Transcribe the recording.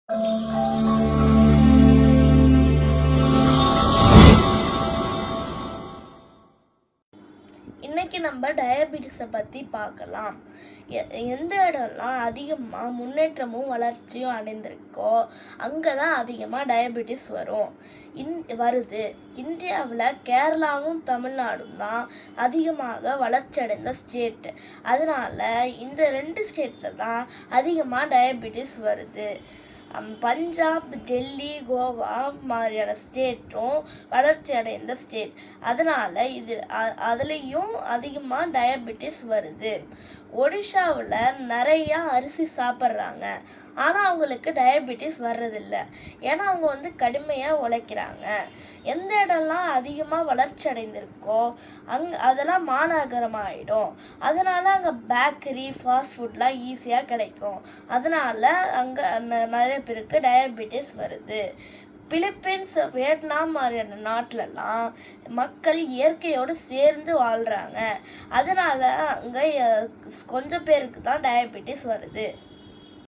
இன்னைக்கு நம்ம டயபெட்டிஸை பற்றி பார்க்கலாம். எந்த இடம்லாம் அதிகமாக முன்னேற்றமும் வளர்ச்சியும் அடைந்திருக்கோ அங்கே தான் அதிகமாக டயபெட்டிஸ் வருது. இந்தியாவில் கேரளாவும் தமிழ்நாடும் தான் அதிகமாக வளர்ச்சி அடைந்த ஸ்டேட்டு. அதனால இந்த 2 ஸ்டேட்டில் தான் அதிகமாக டயபெட்டிஸ் வருது. பஞ்சாப், டெல்லி, கோவா மாதிரியான ஸ்டேட்டும் வளர்ச்சி அடைந்த ஸ்டேட். அதனால அதுலேயும் அதிகமாக டயபெட்டிஸ் வருது. ஒடிஷாவில் நிறையா அரிசி சாப்பிட்றாங்க, ஆனால் அவங்களுக்கு டயபெட்டிஸ் வர்றதில்ல. ஏன்னா அவங்க கடுமையாக உழைக்கிறாங்க. எந்த இடம்லாம் அதிகமாக வளர்ச்சி அடைந்திருக்கோ அதெல்லாம் மாநகரமாக ஆகிடும். அதனால் அங்கே பேக்கரி, ஃபாஸ்ட் ஃபுட்லாம் ஈஸியாக கிடைக்கும். அதனால் அங்கே நிறைய பேருக்கு டயபெட்டிஸ் வருது. பிலிப்பைன்ஸ், வியட்நாம் மாதிரியான நாட்டிலலாம் மக்கள் இயற்கையோடு சேர்ந்து வாழ்கிறாங்க. அதனால் அங்கே கொஞ்சம் பேருக்கு தான் டயபெட்டிஸ் வருது.